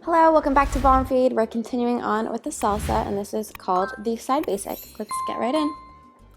Hello, welcome back to Ballroom Feed. We're continuing on with the salsa, and this is called the side basic. Let's get right in.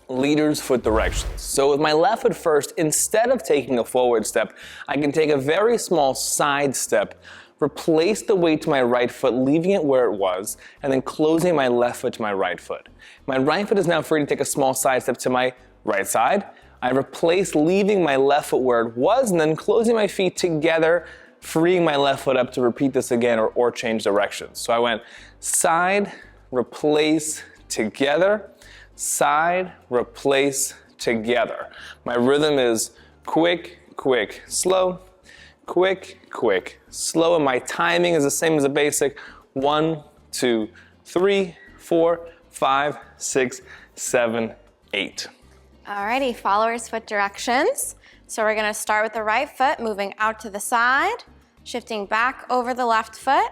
Leader's foot directions. So with my left foot first, instead of taking a forward step, I can take a very small side step, replace the weight to my right foot, leaving it where it was, and then closing my left foot to my right foot. My right foot is now free to take a small side step to my right side. I replace leaving my left foot where it was, and then closing my feet together, freeing my left foot up to repeat this again or change directions. So I went side, replace, together, side, replace, together. My rhythm is quick, quick, slow, quick, quick, slow, and my timing is the same as a basic. 1, 2, 3, 4, 5, 6, 7, 8. Alrighty, followers foot directions. So we're gonna start with the right foot, moving out to the side, shifting back over the left foot,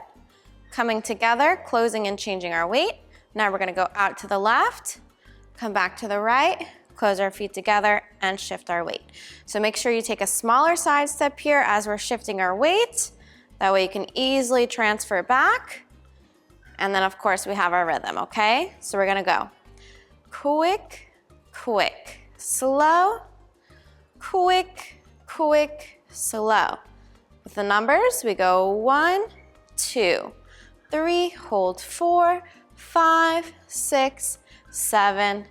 coming together, closing and changing our weight. Now we're gonna go out to the left, come back to the right, close our feet together, and shift our weight. So make sure you take a smaller side step here as we're shifting our weight. That way you can easily transfer back. And then of course we have our rhythm, okay? So we're gonna go quick, quick, slow, quick, quick, slow. With the numbers, we go 1, 2, 3, hold 4, 5, 6, 7,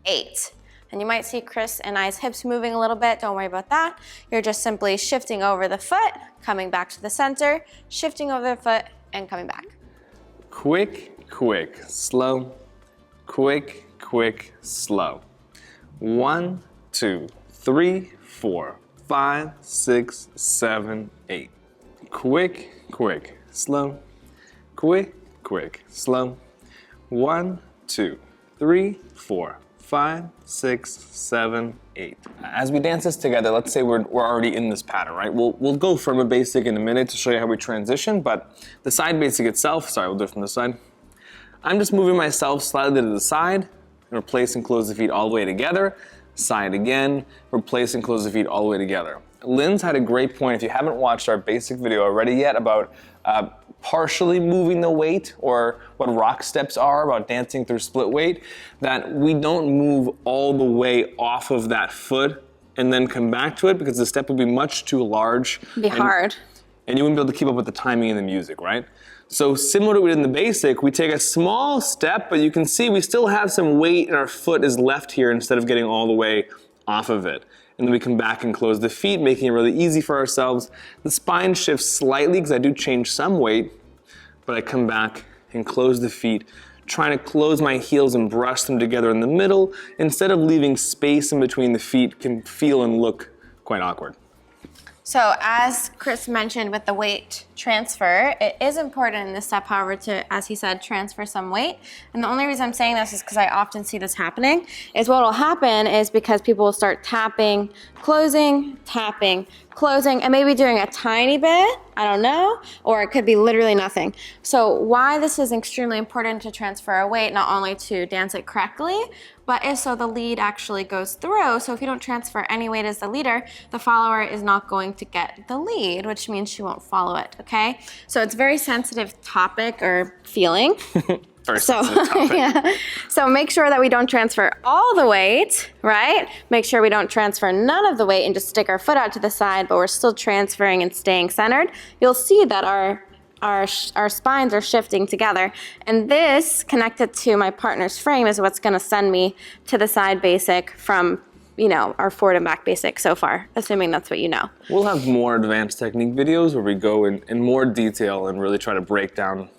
8. And you might see Chris and I's hips moving a little bit. Don't worry about that. You're just simply shifting over the foot, coming back to the center, shifting over the foot, and coming back. Quick, quick, slow, quick, quick, slow. 1, 2, 3, 4, 5, 6, 7, 8. Quick, quick, slow, quick, quick, slow. 1, 2, 3, 4, 5, 6, 7, 8. As we dance this together, let's say we're already in this pattern, right? We'll go from a basic in a minute to show you how we transition, but the side basic itself, sorry, we'll do it from this side. I'm just moving myself slightly to the side, and replace and close the feet all the way together. Side again, replace and close the feet all the way together. Lynn's had a great point, if you haven't watched our basic video already yet, about partially moving the weight, or what rock steps are, about dancing through split weight, that we don't move all the way off of that foot and then come back to it, because the step would be much too large. It'd be hard. And you wouldn't be able to keep up with the timing and the music, right? So similar to what we did in the basic, we take a small step, but you can see we still have some weight and our foot is left here instead of getting all the way off of it. And then we come back and close the feet, making it really easy for ourselves. The spine shifts slightly because I do change some weight, but I come back and close the feet, trying to close my heels and brush them together in the middle, instead of leaving space in between the feet can feel and look quite awkward. So as Chris mentioned with the weight transfer, it is important in this step, however, to, as he said, transfer some weight. And the only reason I'm saying this is because I often see this happening, is what will happen is because people will start tapping, closing, and maybe doing a tiny bit, I don't know, or it could be literally nothing. So why this is extremely important to transfer our weight, not only to dance it correctly, but is so the lead actually goes through. So if you don't transfer any weight as the leader, the follower is not going to get the lead, which means she won't follow it, okay? So it's a very sensitive topic or feeling. So make sure that we don't transfer all the weight, right? Make sure we don't transfer none of the weight and just stick our foot out to the side, but we're still transferring and staying centered. You'll see that our spines are shifting together. And this, connected to my partner's frame, is what's gonna send me to the side basic from, you know, our forward and back basic so far, assuming that's what you know. We'll have more advanced technique videos where we go in more detail and really try to break down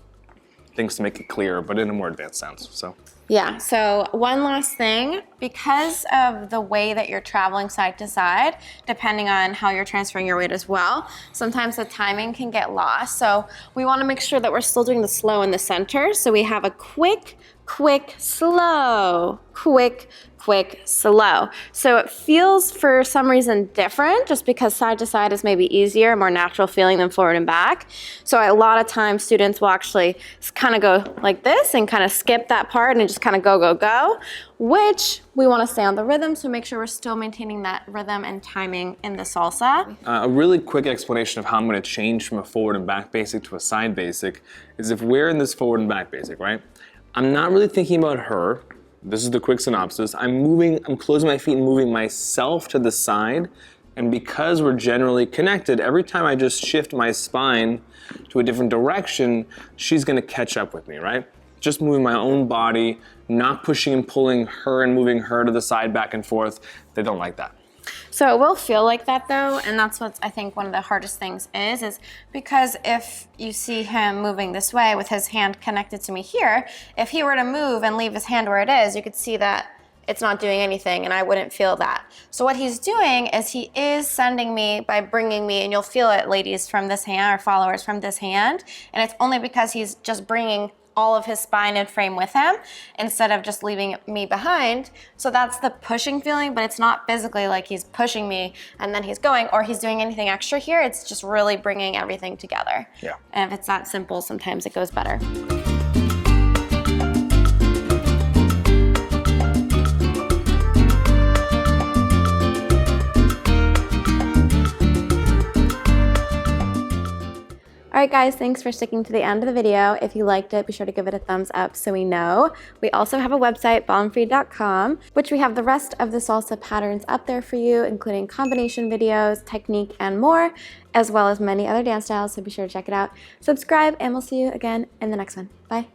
things to make it clearer, but in a more advanced sense, so. Yeah, so one last thing, because of the way that you're traveling side to side, depending on how you're transferring your weight as well, sometimes the timing can get lost. So we wanna make sure that we're still doing the slow in the center. So we have a quick, quick, slow, quick, quick, slow. So it feels for some reason different, just because side to side is maybe easier, more natural feeling than forward and back. So a lot of times students will actually kind of go like this and kind of skip that part and just kind of go, go, go. which we want to stay on the rhythm, so make sure we're still maintaining that rhythm and timing in the salsa. A really quick explanation of how I'm going to change from a forward and back basic to a side basic is if we're in this forward and back basic, right? I'm not really thinking about her. This is the quick synopsis. I'm closing my feet and moving myself to the side. And because we're generally connected, every time I just shift my spine to a different direction, she's gonna catch up with me, right? Just moving my own body, not pushing and pulling her and moving her to the side back and forth. They don't like that. So it will feel like that though, and that's what I think one of the hardest things is because if you see him moving this way with his hand connected to me here, if he were to move and leave his hand where it is, you could see that it's not doing anything and I wouldn't feel that. So what he's doing is he is sending me by bringing me, and you'll feel it, ladies, from this hand, or followers, from this hand, and it's only because he's just bringing all of his spine and frame with him instead of just leaving me behind. So that's the pushing feeling, but it's not physically like he's pushing me and then he's going, or he's doing anything extra here. It's just really bringing everything together. Yeah. And if it's that simple, sometimes it goes better. All right, guys, thanks for sticking to the end of the video. If you liked it, be sure to give it a thumbs up so we know. We also have a website, ballroomfeed.com, which we have the rest of the salsa patterns up there for you, including combination videos, technique, and more, as well as many other dance styles, so be sure to check it out. Subscribe, and we'll see you again in the next one. Bye.